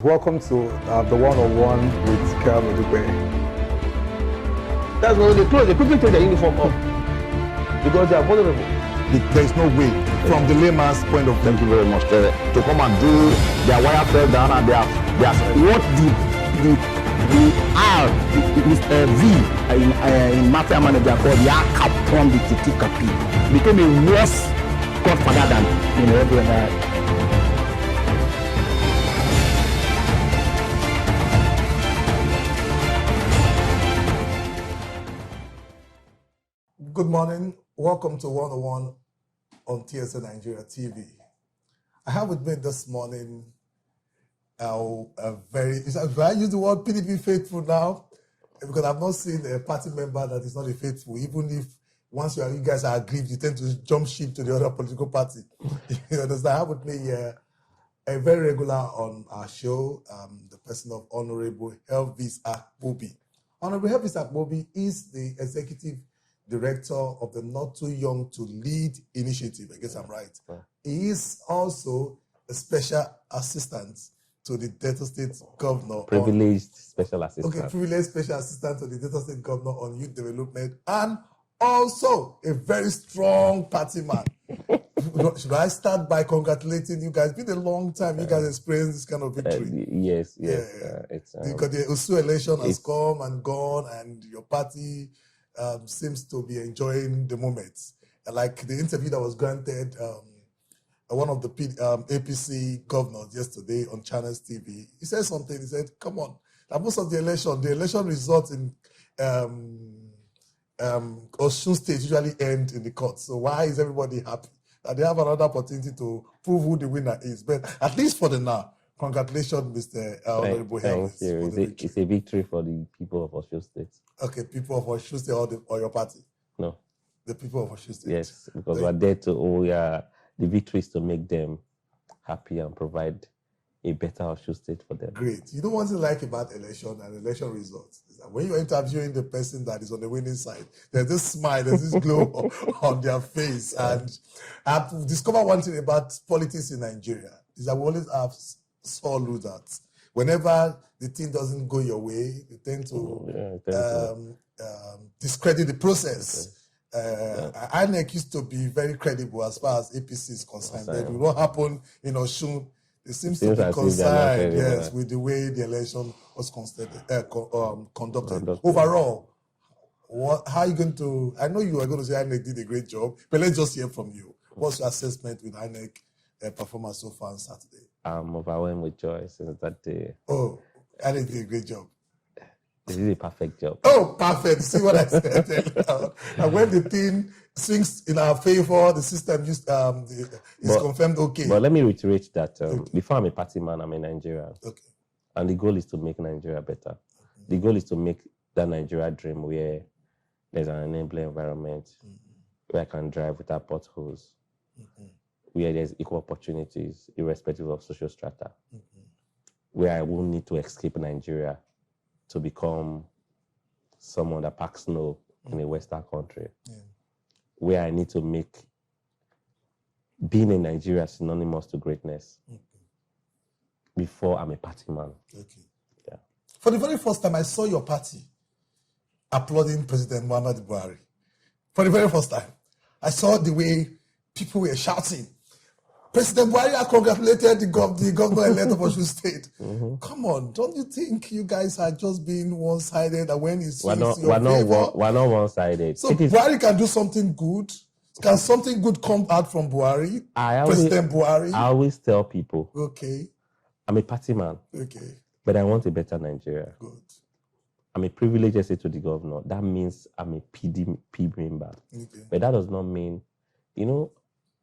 Welcome to the one-on-one with Kamodube. That's why they close. They quickly take their uniform off because they are vulnerable. There's no way, from the layman's point of view. Thank you very much to come and do their wire fell down and their what the R is V in mafia manager called the Akpobi the Titikapi became a worse godfather than every other. Good morning. Welcome to 101 on TSN Nigeria TV. I have with me this morning do I use the word PDP Faithful now? Because I've not seen a party member that is not a faithful. Even if once you guys are aggrieved, you tend to jump ship to the other political party. You understand? I have with me a very regular on our show, the person of Honorable Elvis Akpobi. Honorable Elvis Akpobi is the executive director of the Not Too Young to Lead initiative. I guess I'm right. He is also a special assistant to the Delta State governor. Privileged special assistant. Okay, privileged special assistant to the Delta State governor on youth development, and also a very strong party man. Should I start by congratulating you guys? It's been a long time you guys experienced this kind of victory. Yes. Because the Osun election has come and gone, and your party seems to be enjoying the moment. Like the interview that was granted one of the APC governors yesterday on Channels TV, he said something. He said, "Come on, that most of the election results in Osun State usually end in the court. So why is everybody happy that they have another opportunity to prove who the winner is? But at least for the now, congratulations, Mr. Honorable Helvis. Thank you. It's a victory for the people of Osun State. Okay, people of Osun State or your party? No. The people of Osun State. Yes, because we're there to, the victory is to make them happy and provide a better Osun State for them. Great. You know what I like about election and election results is that when you're interviewing the person that is on the winning side, there's this smile, there's this glow on their face. And I've discovered one thing about politics in Nigeria is that we always have sore losers. Whenever the thing doesn't go your way, you tend to discredit the process. INEC used to be very credible as far as APC is concerned. But what happened in Osun, it seems to be concerned, with the way the election was conducted. Overall, how are you going to? I know you are going to say INEC did a great job, but let's just hear from you. What's your assessment with INEC performance so far on Saturday? I'm overwhelmed with joy since that day. Oh, INEC did a great job. This is a perfect job. Oh, perfect. See what I said? And when the thing swings in our favor, the system is confirmed okay. But let me reiterate that before I'm a party man, I'm a Nigerian. Okay. And the goal is to make Nigeria better. The goal is to make that Nigeria dream where there's an enabling environment, where I can drive without potholes, where there's equal opportunities, irrespective of social strata, where I won't need to escape Nigeria to become someone that packs snow in a Western country, where I need to make being in Nigeria synonymous to greatness before I'm a party man. Okay. Yeah. For the very first time, I saw your party applauding President Muhammadu Buhari. For the very first time, I saw the way people were shouting. President Buhari has congratulated the governor-elect of Osun State. Come on, don't you think you guys are just being one-sided? And when it's we're not one-sided. So Buhari can do something good. Can something good come out from Buhari? President Buhari? I always tell people, okay, I'm a party man, okay, but I want a better Nigeria. Good. I'm a privileged essay to the governor. That means I'm a PDP member. Okay. But that does not mean,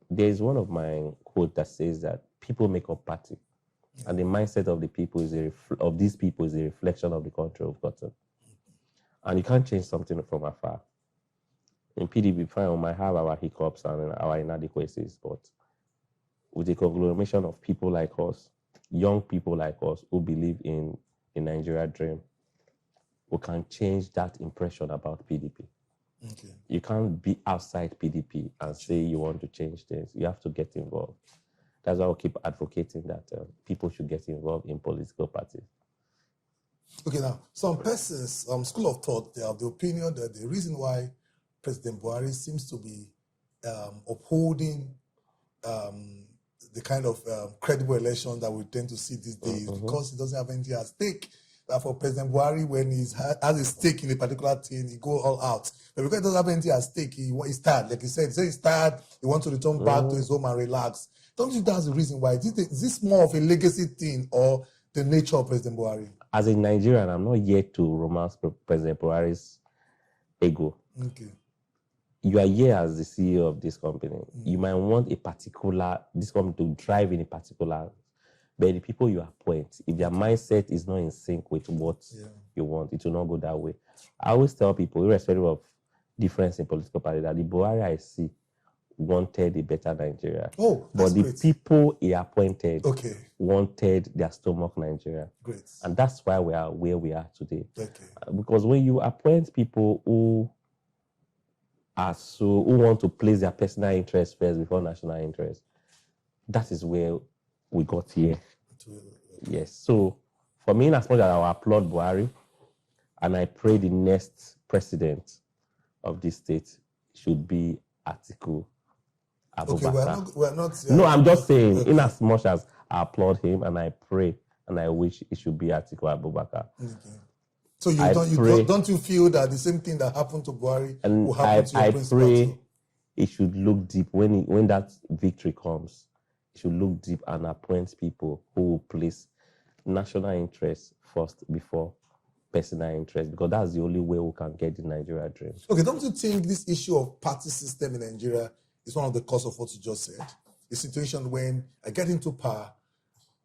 there's one of my quote that says that people make up party, and the mindset of the people is these people is a reflection of the country we've gotten. And you can't change something from afar. In PDP, fine, we might have our hiccups and our inadequacies, but with a conglomeration of people like us, young people like us who believe in the Nigeria dream, we can change that impression about PDP. Okay. You can't be outside PDP and say you want to change things. You have to get involved. That's why I keep advocating that people should get involved in political parties. Okay, now, some persons, school of thought, they have the opinion that the reason why President Buhari seems to be upholding the kind of credible election that we tend to see these days because he doesn't have anything at stake. That for President Buhari, when he has a stake in a particular thing, he go all out. But because he doesn't have anything at stake, he's tired. Like he said he's tired, he wants to return back to his home and relax. Don't you think that's the reason why? Is this more of a legacy thing or the nature of President Buhari? As a Nigerian, I'm not yet to romance President Buhari's ego. Okay. You are here as the CEO of this company. You might want this company to drive in a particular, but the people you appoint, if their mindset is not in sync with what you want, it will not go that way. I always tell people, irrespective of difference in political party, that the Buhari I see wanted a better Nigeria. Oh, but the great. people he appointed wanted their stomach Nigeria. Great. And that's why we are where we are today. Okay. Because when you appoint people who want to place their personal interest first before national interest, that is where we got here. Yes. So for me, as much as I will applaud Buhari, and I pray the next president of this state should be Atiku Abubakar. Okay, we're not no, I'm just saying, in as much as I applaud him and I pray and I wish it should be Atiku Abubakar. Okay. So don't you feel that the same thing that happened to Buhari will happen to your principal? I pray it should look deep when that victory comes. It should look deep and appoint people who will place national interest first before personal interest, because that's the only way we can get the Nigeria dream. Okay, don't you think this issue of party system in Nigeria is one of the cause of what you just said? The situation when I get into power,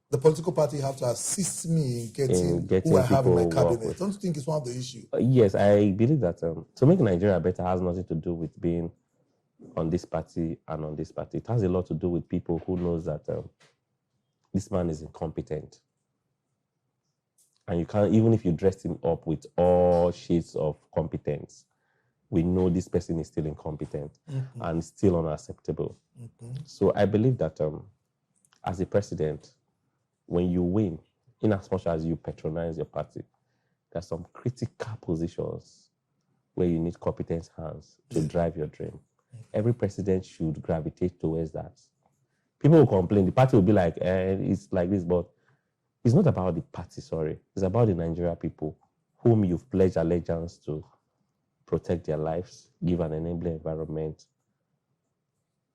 the political party have to assist me in getting who I have in my cabinet. Don't you think it's one of the issues? Yes, I believe that to make Nigeria better has nothing to do with being on this party and on this party. It has a lot to do with people who knows that this man is incompetent. And you can't, even if you dress him up with all shades of competence, we know this person is still incompetent and still unacceptable. So I believe that as a president, when you win, in as much as you patronize your party, there's some critical positions where you need competent hands to drive your dream. Every president should gravitate towards that. People will complain, the party will be like, it's like this, but it's not about the party, sorry. It's about the Nigeria people whom you've pledged allegiance to protect their lives, give an enabling environment,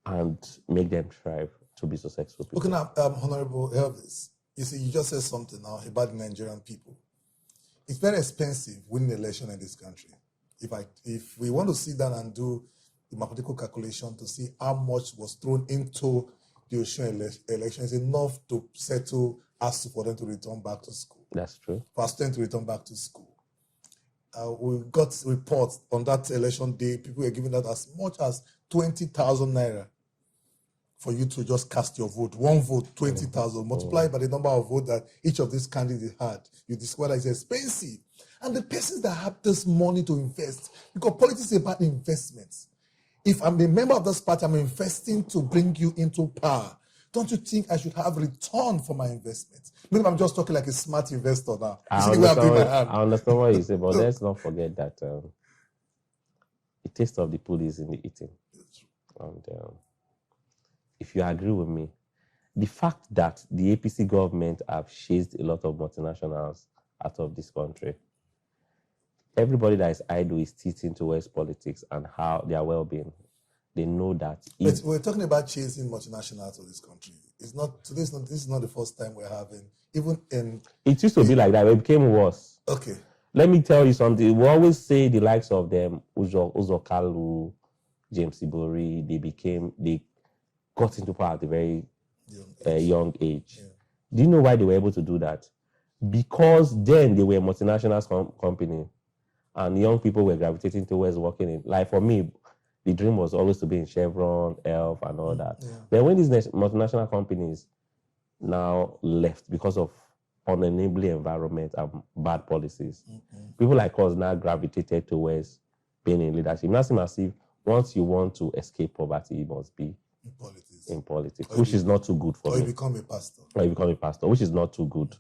and make them thrive to be successful people. Okay, now, Honorable Elvis, you see, you just said something now about the Nigerian people. It's very expensive winning an election in this country. If we want to sit down and do the mathematical calculation to see how much was thrown into the Osun election, is enough to settle us for them to return back to school. That's true. For students to return back to school. We got reports on that election day, people were giving that as much as 20,000 naira for you to just cast your vote. One vote, 20,000. Multiply by the number of votes that each of these candidates had. You discover that it's expensive. And the persons that have this money to invest, because politics is about investments. If I'm a member of this party, I'm investing to bring you into power. Don't you think I should have return for my investment? Maybe I'm just talking like a smart investor now. I understand what you say, but let's not forget that the taste of the food is in the eating. And if you agree with me, the fact that the APC government have chased a lot of multinationals out of this country, everybody that is idle is teaching towards politics and how their well-being. They know that. But we're talking about chasing multinationals of this country. This is not the first time we're having. Even in it used to be like that. It became worse. Okay. Let me tell you something. We always say the likes of them, Uzo Kalu, James Ibori, they got into power at a very young age. Yeah. Do you know why they were able to do that? Because then they were a multinational company, and young people were gravitating towards working in. Like for me, the dream was always to be in Chevron, Elf, and all that. Yeah. Then when these multinational companies now left because of unenabling environment and bad policies, people like us now gravitated towards being in leadership. Not as if once you want to escape poverty, it must be in politics. in politics, which is not too good for or me. you become a pastor. Or you become a pastor, which is not too good.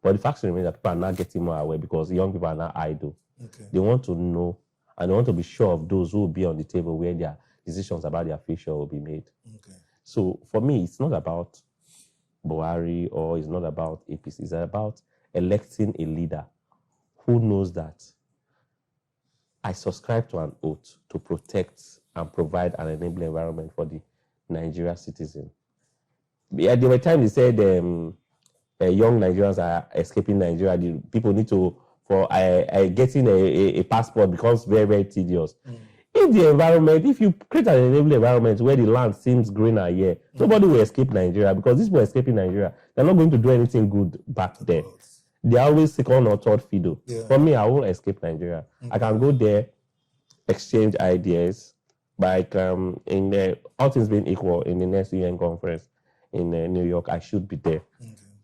But the fact remains that people are not getting more aware because young people are not idle. Okay. They want to know and they want to be sure of those who will be on the table where their decisions about their future will be made. Okay. So for me, it's not about Buhari or it's not about APC. It's about electing a leader who knows that I subscribe to an oath to protect and provide an enabling environment for the Nigerian citizen. Yeah, there were times they said young Nigerians are escaping Nigeria. The people need to, getting a passport becomes very, very tedious. If the environment, if you create an enabling environment where the land seems greener here, nobody will escape Nigeria because these people escaping Nigeria, they're not going to do anything good back there. They're always second or third fiddle. Yeah. For me, I won't escape Nigeria. I can go there, exchange ideas, like in the all things being equal in the next UN conference in New York, I should be there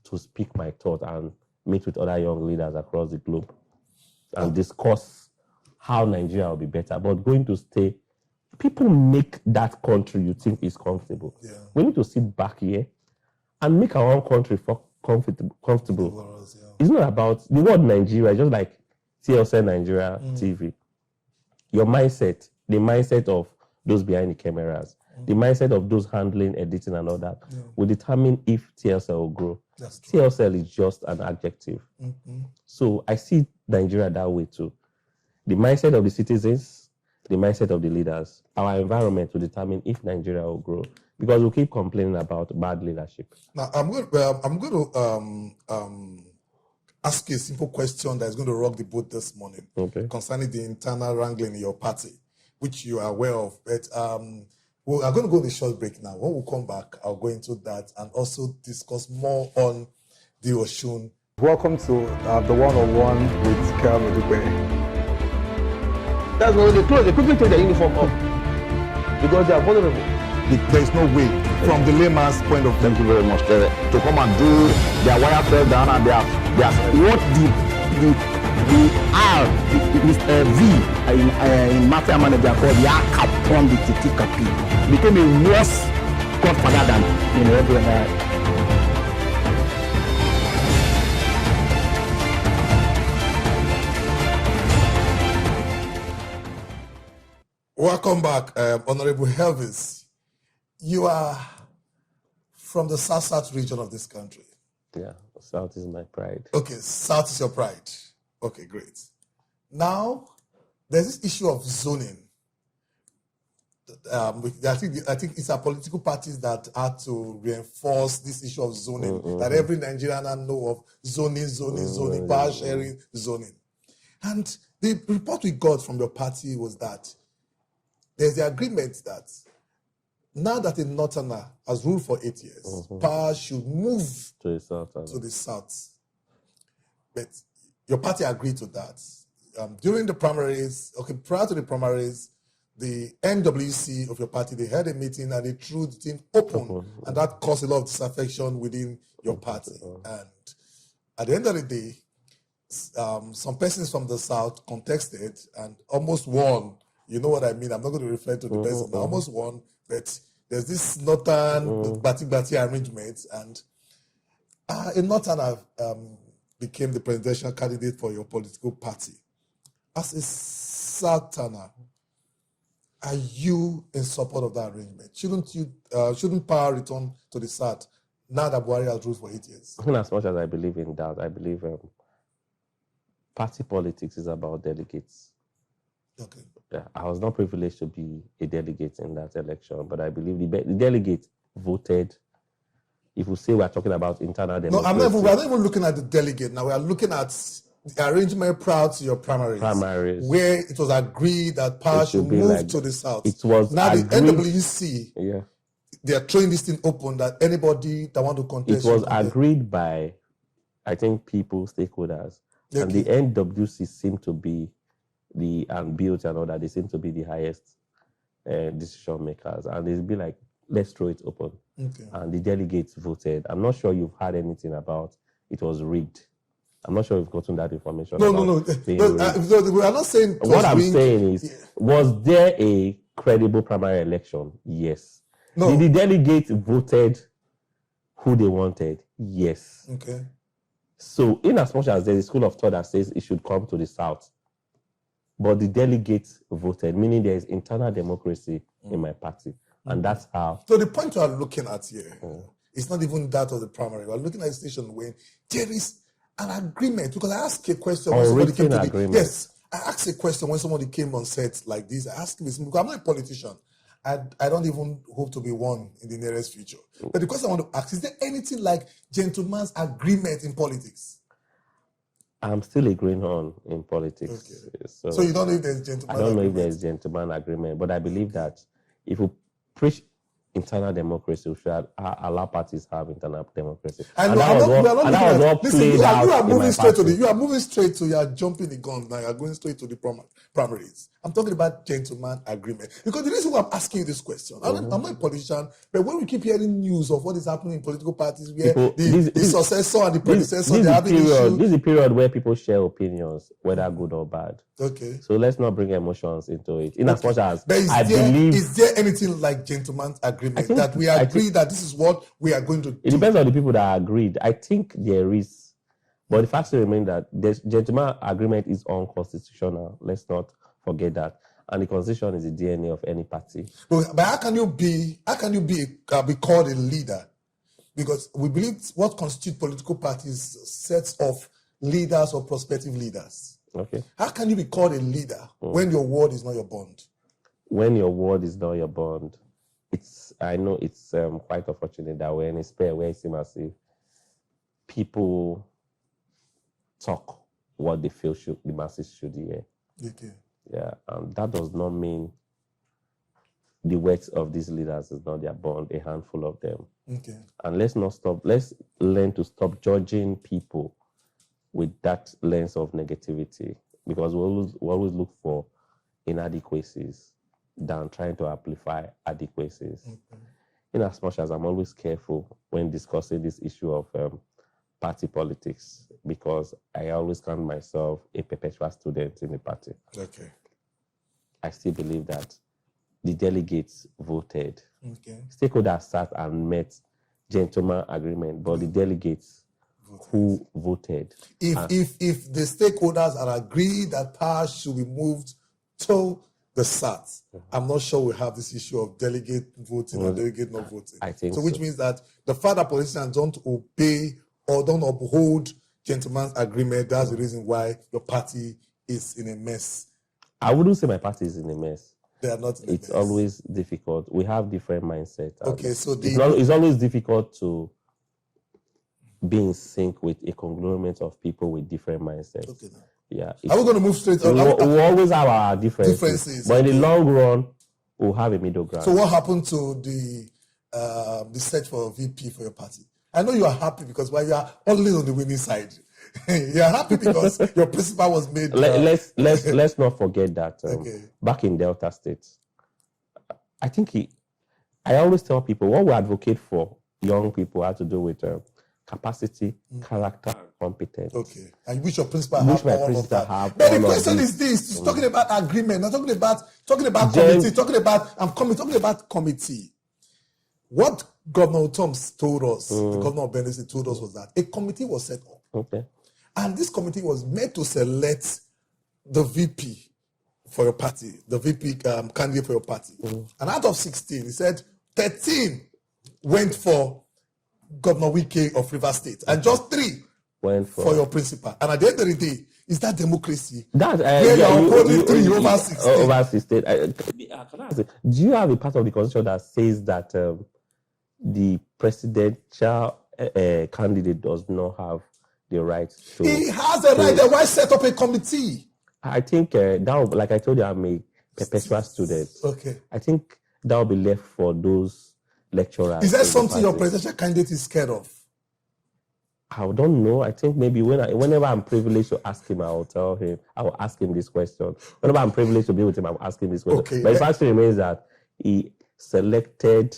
to speak my thought and meet with other young leaders across the globe and discuss how Nigeria will be better. But going to stay, people make that country you think is comfortable. Yeah. We need to sit back here and make our own country comfortable. Yeah. It's not about the word Nigeria, just like TLC Nigeria TV. Your mindset, the mindset of those behind the cameras, the mindset of those handling, editing, and all that will determine if TLC will grow. TLC is just an adjective. So I see Nigeria that way too. The mindset of the citizens, the mindset of the leaders, our environment will determine if Nigeria will grow. Because we keep complaining about bad leadership. Now, I'm going to ask you a simple question that's going to rock the boat this morning concerning the internal wrangling in your party, which you are aware of. But we are going to go on a short break now. When we come back, I'll go into that and also discuss more on the Osun. Welcome to the one-on-one with PDP. That's why when they close, they quickly take their uniform off because they are vulnerable. There is no way, from the layman's point of view. Thank you very much. To come and do their wire fell down and their what the R is a V in mafia manager called the Akpobi the Titikapi became a worse godfather than every other. Welcome back, Honorable Elvis. You are from the South region of this country. Yeah, South is my pride. Okay, South is your pride. Okay, great. Now, there's this issue of zoning. I think it's our political parties that had to reinforce this issue of zoning, that every Nigerian know of zoning, power sharing, zoning. And the report we got from your party was that there's the agreement that now that a Northerner has ruled for 8 years, power should move to the south. But your party agreed to that. During the primaries, prior to the primaries, the NWC of your party, they had a meeting and they threw the thing open, and that caused a lot of disaffection within your party. And at the end of the day, some persons from the south contested and almost won. You know what I mean? I'm not going to refer to the person. Almost won, but there's this northern bati arrangement, and a northerner became the presidential candidate for your political party. As a southerner, are you in support of that arrangement? Shouldn't power return to the south now that Buhari has ruled for 8 years? In as much as I believe in that, I believe party politics is about delegates. Okay. Yeah, I was not privileged to be a delegate in that election, but I believe the delegate voted. If we say we're talking about internal democracy. No, we're not even looking at the delegate now. We are looking at the arrangement prior to your primaries, where it was agreed that power should move to the south. It was now agreed, the NWC, they are throwing this thing open that anybody that want to contest. It was agreed by, I think, people, stakeholders, and the NWC seemed to be and built and all that, they seem to be the highest decision makers. And they'd be like, let's throw it open. And the delegates voted. I'm not sure you've heard anything about it was rigged. I'm not sure you've gotten that information. No. We are not saying what I'm saying is, was there a credible primary election? Yes. No. Did the delegates voted who they wanted? Yes. Okay. So, in as much as there's a school of thought that says it should come to the South, but the delegates voted, meaning there is internal democracy in my party. And that's how. So the point you are looking at here, it's not even that of the primary. We're looking at a station where there is an agreement. Because I asked a question when somebody came to me. Yes, I asked a question when somebody came on set like this. I asked him this because I'm not a politician. I don't even hope to be one in the nearest future. But the question I want to ask, is there anything like gentleman's agreement in politics? I'm still agreeing on in politics. Okay. So you don't know if there's gentleman I don't know agreement? if there's gentleman agreement, but I believe that if we preach internal democracy, we should allow parties to have internal democracy. I know, you are moving straight to, you are jumping the gun now, you are going straight to the primaries. I'm talking about gentleman agreement. Because the reason why I'm asking you this question, I'm not a politician, but when we keep hearing news of what is happening in political parties, where the successor and the predecessor, they're having issues. This is a period where people share opinions, whether good or bad. Okay. So let's not bring emotions into it. In as much as is there anything like gentleman's agreement that we agree that this is what we are going to do? It depends on the people that agreed. I think there is, but the fact still remains that the gentleman agreement is unconstitutional. Let's not forget that. And the constitution is the DNA of any party. But how can you be called a leader? Because we believe what constitutes political parties sets of leaders or prospective leaders. Okay. How can you be called a leader when your word is not your bond? When your word is not your bond, I know it's quite unfortunate that we're in a sphere where it seems as if people talk what they feel the masses should hear. Okay. Yeah, and that does not mean the words of these leaders is not their bond, a handful of them. Okay. And let's learn to stop judging people with that lens of negativity, because we always look for inadequacies than trying to amplify adequacies. Okay. In as much as I'm always careful when discussing this issue of party politics, because I always count myself a perpetual student in the party. Okay. I still believe that the delegates voted. Okay. Stakeholders sat and met gentleman agreement, but the delegates who voted. If the stakeholders are agreed that power should be moved to the SAT, I'm not sure we have this issue of delegate voting and delegate not voting. I think so. Which means that the fact that politicians don't obey or don't uphold gentleman's agreement, that's the reason why your party is in a mess. I wouldn't say my party is in a mess. They are not in a mess. It's always difficult. We have different mindsets. Okay, so it's always difficult to be in sync with a conglomerate of people with different mindsets. Okay. Yeah. Are we going to move straight? We always have our differences. But in the long run, we'll have a middle ground. So what happened to the search for a VP for your party? I know you are happy because you are only on the winning side. You are happy because your principal was made. Let's not forget that okay. Back in Delta State, I think I always tell people what we advocate for young people have to do with capacity, character, and competence. Okay, and which your principal which have my all principal of that. have. But the question is this: it's talking about agreement, not talking about committee, talking about committee. What Governor Thoms told us, the governor of Benue State told us, was that a committee was set up. Okay. And this committee was made to select the VP for your party, the VP candidate for your party. And out of 16, he said 13 went for Governor Wike of Rivers State, and just 3 went for your principal. And at the end of the day, is that democracy? That you 3 over 16. Over 16. Can I ask, do you have a part of the constitution that says that the presidential candidate does not have the right to... He has the right. Then why set up a committee? I think that, like I told you, I'm a perpetual student. Okay. I think that will be left for those lecturers. Is that something your presidential candidate is scared of? I don't know. I think maybe whenever I'm privileged to ask him, I will ask him this question. Whenever I'm privileged to be with him, I'm asking this question. Okay. But the fact remains that he selected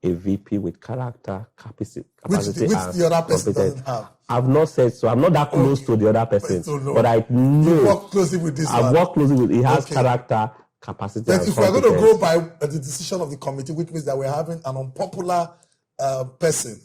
a VP with character, capacity, which and the other person doesn't have. I've not said so. I'm not that close to the other person, but I know. You work closely with this I've worked closely with. He has character, capacity. But and if we're going to competence. go by the decision of the committee, which means that we're having an unpopular person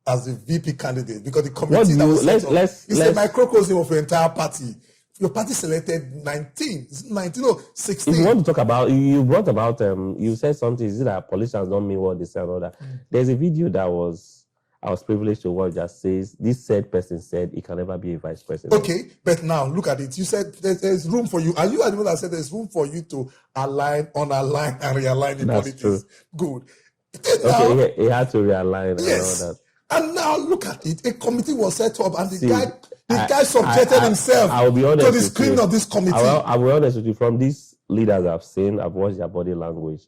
as the VP candidate, because the committee that was set up, it's a microcosm of your entire party. Your party selected 19, 16. If you want to talk about, you brought about, you said something, is it that politicians don't mean what they say and all that? There's a video that I was privileged to watch that says, this said person said he can never be a vice president. Okay, but now look at it. You said there's room for you. Are you anyone that said there's room for you to align, unalign, and realign in politics? True. Good. Okay, he had to realign yes. and all that. And now look at it. A committee was set up, and the guy subjected himself I'll be honest to the screen of this committee. I'll be honest with you. From these leaders I've seen, I've watched their body language.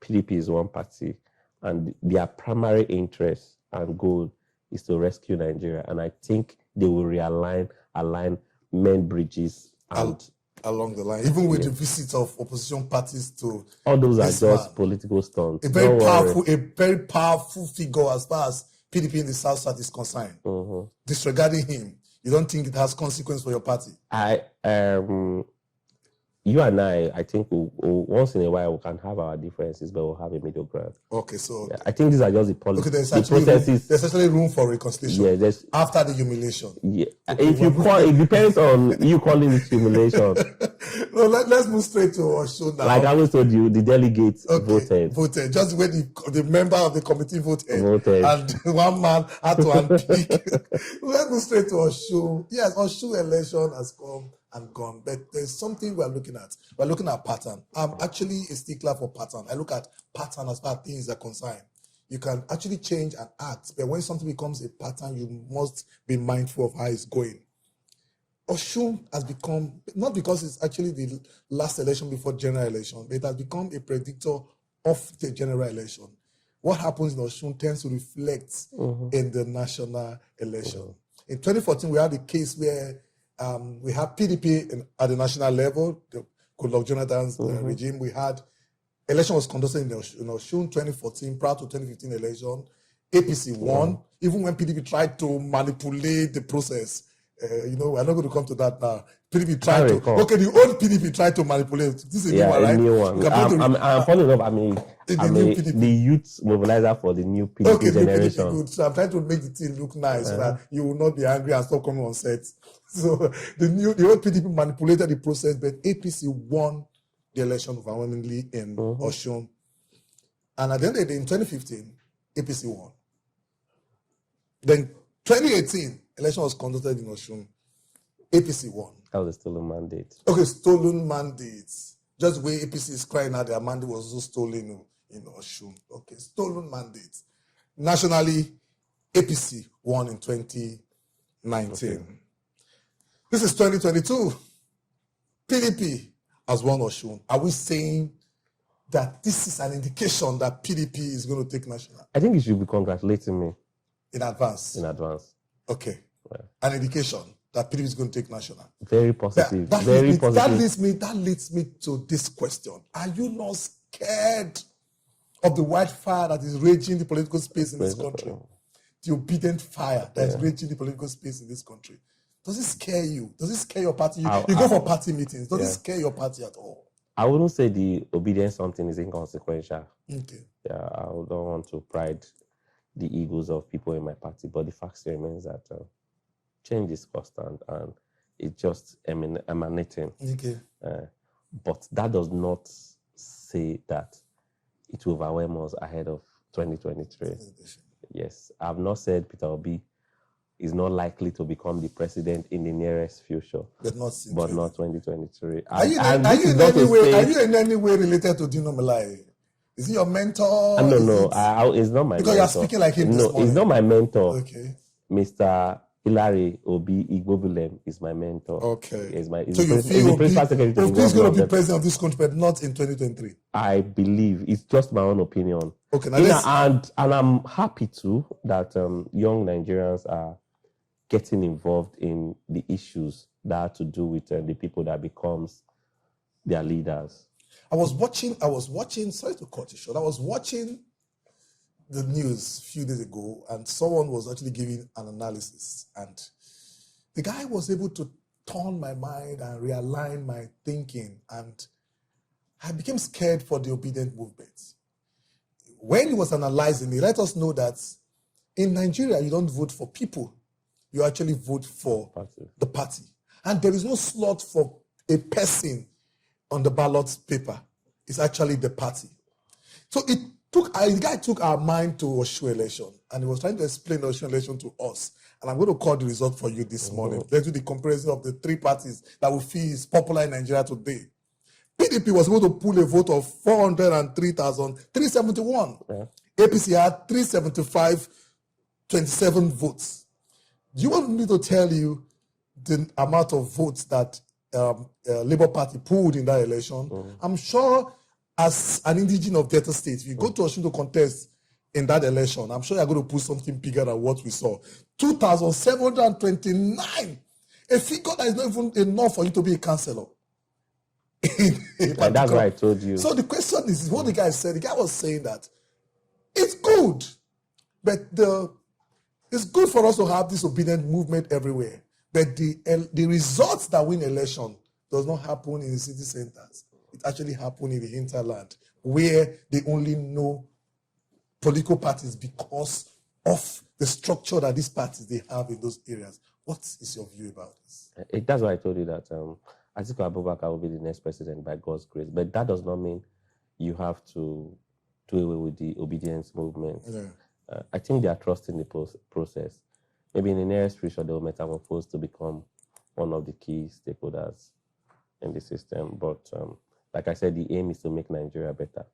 PDP is one party, and their primary interest and goal is to rescue Nigeria. And I think they will align, mend bridges along the line, even with the visits of opposition parties to all those are just political stunts. A very powerful figure as far as PDP in the South is concerned. Disregarding him, you don't think it has consequence for your party? You and I think once in a while we can have our differences, but we'll have a middle ground. Okay, so yeah, I think these are just the policies. Okay, there's actually room for reconciliation. Yeah, after the humiliation. Yeah, if you call, it depends on you calling it humiliation. No, let's move straight to Osun now. Like I always told you, the delegates voted. Just when the member of the committee voted. And one man had to unpick. Let's move straight to Osun. Yes, Osun election has come and gone, but there's something we're looking at. We're looking at pattern. I'm actually a stickler for pattern. I look at pattern as far as things are concerned. You can actually change and act, but when something becomes a pattern, you must be mindful of how it's going. Osun has become, not because it's actually the last election before general election, but it has become a predictor of the general election. What happens in Osun tends to reflect in the national election. In 2014, we had a case where we had PDP at the national level, the Goodluck Jonathan's regime. We had election was conducted in Osun 2014, prior to 2015 election. APC won, even when PDP tried to manipulate the process. We're not going to come to that now. PDP tried to. Okay, the old PDP tried to manipulate. This is a new one, right? New one. I'm following up. The youth mobilizer for the new PDP generation. PDP, good. So I'm trying to make the team look nice so that you will not be angry and stop coming on set. So the old PDP manipulated the process, but APC won the election overwhelmingly in Osun. And at the end of the day, in 2015, APC won. Then 2018, election was conducted in Osun. APC won. That was a stolen mandate. Okay, stolen mandates. Just the way APC is crying out, their mandate was also stolen in Osun. Okay, stolen mandates. Nationally, APC won in 2019. Okay. This is 2022. PDP has won Osun. Are we saying that this is an indication that PDP is going to take national? I think you should be congratulating me. In advance? In advance. Okay. Yeah. An indication that PDP is going to take national. Very positive. Very positive. That leads me to this question. Are you not scared of the wildfire that is raging the political space in this country? The obedient fire that is raging the political space in this country. Does it scare you? Does it scare your party? You go for party meetings. Does it scare your party at all? I wouldn't say the obedience something is inconsequential. Okay. Yeah, I don't want to pride the egos of people in my party, but the fact remains that change is constant and it's just emanating. Okay. But that does not say that it will overwhelm us ahead of 2023. Yes, I've not said Peter Obi is not likely to become the president in the nearest future, but not 2023. Are you in any way related to Dino Melai? Is he your mentor? No, it's not my mentor. Because you're speaking like him this morning. He's not my mentor. Okay. Mr. Hilary Obi Igbobulem is my mentor. Okay. So you feel Obi is going to be president of this country, but not in 2023? I believe. It's just my own opinion. Okay. And I'm happy too that young Nigerians are getting involved in the issues that have to do with the people that becomes their leaders. I was watching, sorry to cut you short, I was watching the news a few days ago and someone was actually giving an analysis and the guy was able to turn my mind and realign my thinking, and I became scared for the obedient movement. When he was analyzing it, let us know that in Nigeria, you don't vote for people. You actually vote for the party. And there is no slot for a person on the ballot paper. It's actually the party. So the guy took our mind to Osun election, and he was trying to explain the Osun election to us. And I'm going to call the result for you this morning. Let's do the comparison of the three parties that we feel is popular in Nigeria today. PDP was able to pull a vote of 403,371. Yeah. APC had 375,27 votes. Do you want me to tell you the amount of votes that Labour Party pulled in that election? I'm sure as an indigenous of Delta State, if you go to Osun to contest in that election, I'm sure you're going to pull something bigger than what we saw. 2,729. A figure that is not even enough for you to be a councillor. And that's what I told you. So the question is what the guy said. The guy was saying that it's good, but it's good for us to have this obedient movement everywhere. But the results that win election does not happen in the city centers. It actually happens in the hinterland, where they only know political parties because of the structure that these parties they have in those areas. What is your view about this? That's why I told you that Atiku Abubakar will be the next president by God's grace. But that does not mean you have to do away with the obedience movement. Yeah. I think they are trusting the process. Maybe in the nearest future, they will metamorphose to become one of the key stakeholders in the system. But like I said, the aim is to make Nigeria better.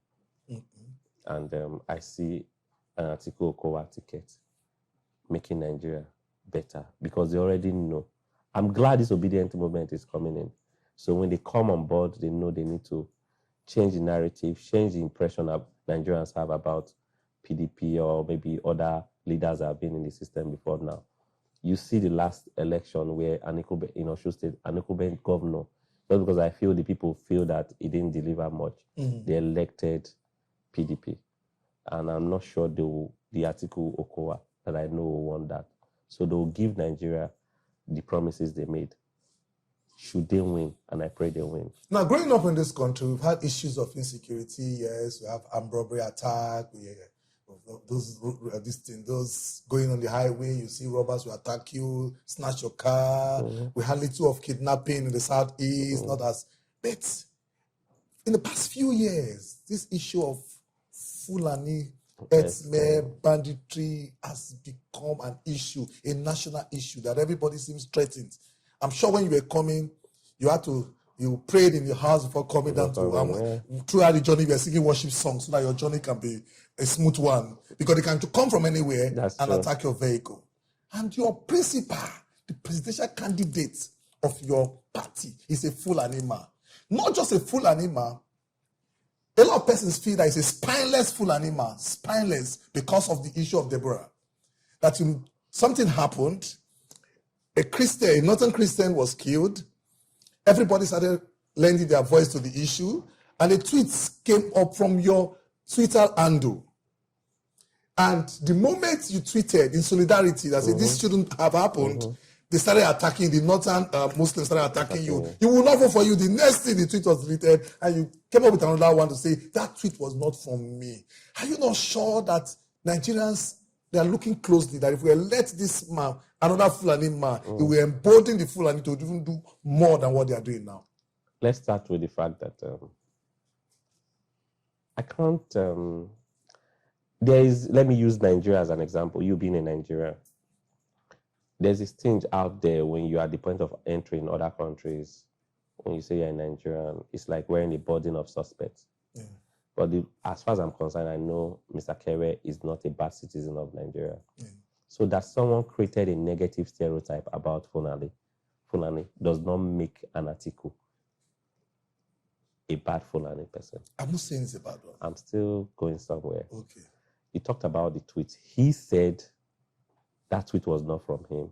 And I see an Atiku Okowa ticket making Nigeria better because they already know. I'm glad this obedient movement is coming in. So when they come on board, they know they need to change the narrative, change the impression that Nigerians have about PDP or maybe other leaders that have been in the system before now. You see the last election where Akpobi in Osun State, Akpobi governor, just because I feel the people feel that he didn't deliver much, they elected PDP. And I'm not sure the Atiku Okowa that I know will want that. So they will give Nigeria the promises they made. Should they win, and I pray they win. Now, growing up in this country, we've had issues of insecurity. Yes, we have armed robbery attack. Those going on the highway, you see robbers who attack you, snatch your car. We had little of kidnapping in the southeast, not as. But in the past few years, this issue of Fulani, banditry has become an issue, a national issue that everybody seems threatened. I'm sure when you were coming, you prayed in your house before coming down to throughout the journey, you were singing worship songs so that your journey can be a smooth one. Because they can come from anywhere and attack your vehicle. And your principal, the presidential candidate of your party, is a Fulani man. Not just a Fulani man. A lot of persons feel that it's a spineless Fulani man, spineless because of the issue of Deborah. That something happened. A northern Christian was killed. Everybody started lending their voice to the issue. And the tweets came up from your Twitter handle. And the moment you tweeted in solidarity that said this shouldn't have happened, they started attacking, the northern Muslims started attacking you. You will not vote for you. The next thing the tweet was deleted and you came up with another one to say, that tweet was not from me. Are you not sure that Nigerians, they are looking closely, that if we let this man, another Fulani man, it will embolden the Fulani to even do more than what they are doing now? Let's start with the fact that I can't, let me use Nigeria as an example. You being in Nigeria, there's this thing out there when you are at the point of entry in other countries, when you say you're a Nigerian, it's like wearing the burden of suspects. Yeah. But as far as I'm concerned, I know Mr. Kere is not a bad citizen of Nigeria. Yeah. So that someone created a negative stereotype about Fulani does not make an Atiku a bad Fulani person. I'm not saying it's a bad one. I'm still going somewhere. Okay. He talked about the tweet. He said that tweet was not from him.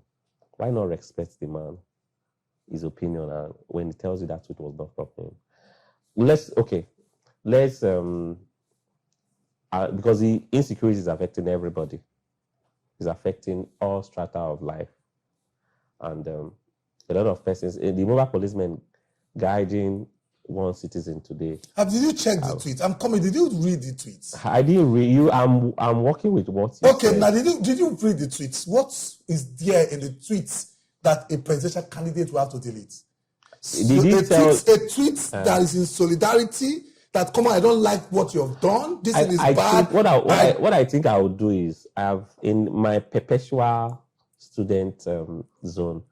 Why not respect the man, his opinion, and when he tells you that tweet was not from him? Because the insecurity is affecting everybody. It's affecting all strata of life. And a lot of persons, the mobile policemen guiding one citizen today. Did you check the tweet? I'm coming. Did you read the tweets? I didn't read you. I'm working with what you Okay, said. now did you read the tweets? What is there in the tweets that a presidential candidate will have to delete? A tweet that is in solidarity, that come on, I don't like what you have done. This is bad. Think what I think I would do is, I have in my perpetual student zone,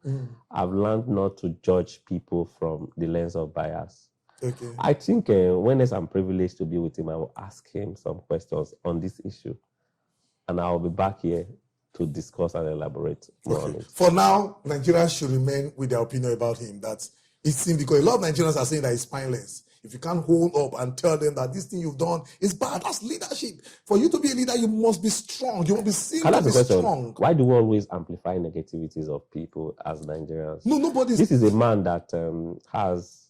I've learned not to judge people from the lens of bias. Okay. I think when I'm privileged to be with him, I will ask him some questions on this issue, and I'll be back here to discuss and elaborate more on it. For now, Nigerians should remain with their opinion about him. That it seems, because a lot of Nigerians are saying that he's spineless. If you can't hold up and tell them that this thing you've done is bad, that's leadership. For you to be a leader, you must be strong. You must be seen to be strong. Why do we always amplify negativities of people as Nigerians? No, nobody. This is a man that has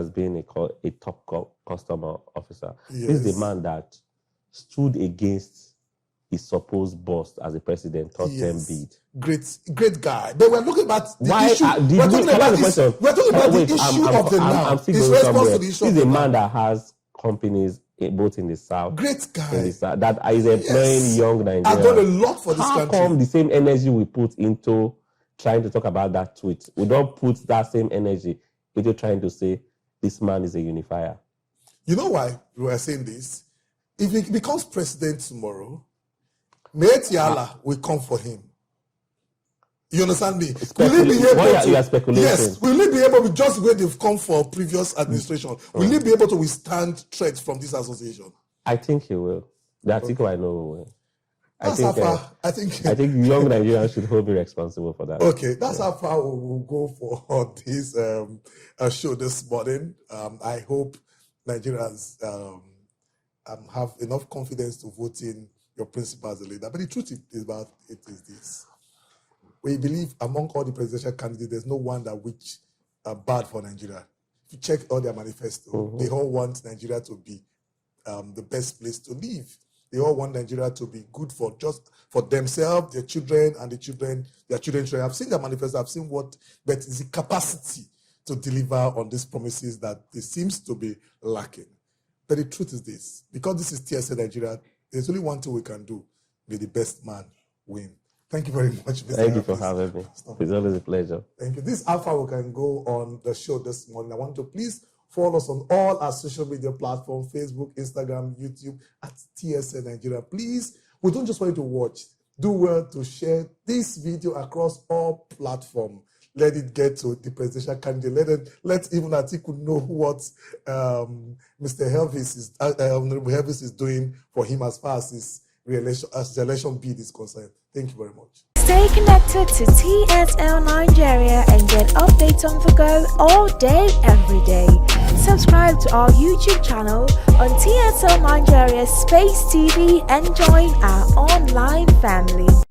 been a top customer officer. Yes. This is a man that stood against his supposed boss as a president, third term bid. Great guy. But we're looking about the issue. We're talking about the issue of the now. I'm still going somewhere. He's a man that has companies both in the south. Great guy. That is employing young Nigerians. I've done a lot for this country. How come the same energy we put into trying to talk about that tweet, we don't put that same energy into trying to say this man is a unifier? You know why we are saying this? If he becomes president tomorrow, Tiala will come for him. You understand me? You are speculating. Yes. Will he be able to, just where they've come for previous administration, will he be able to withstand threats from this association? I think he will. The article I know will. I think young Nigerians should hold me responsible for that. Okay, that's how far we will go for this show this morning. I hope Nigerians have enough confidence to vote in your principal as a leader. But the truth is this. We believe among all the presidential candidates, there's no one that which are bad for Nigeria. If you check all their manifesto, they all want Nigeria to be the best place to live. They all want Nigeria to be good for themselves, their children, and their children. I've seen their manifesto, but it's the capacity to deliver on these promises that it seems to be lacking. But the truth is this, because this is TSA Nigeria, there's only one thing we can do: may the best man win. Thank you very much, Mr. Thank you for having me. It's always a pleasure. Thank you. This is how far we can go on the show this morning. I want to please follow us on all our social media platforms, Facebook, Instagram, YouTube, at TSA Nigeria. Please, we don't just want you to watch. Do well to share this video across all platforms. Let it get to the presidential candidate. Let even Atiku know what Mr. Helvis is doing for him as far as his election bid is concerned. Thank you very much. Stay connected to TSL Nigeria and get updates on the go all day, every day. Subscribe to our YouTube channel on TSL Nigeria Space TV and join our online family.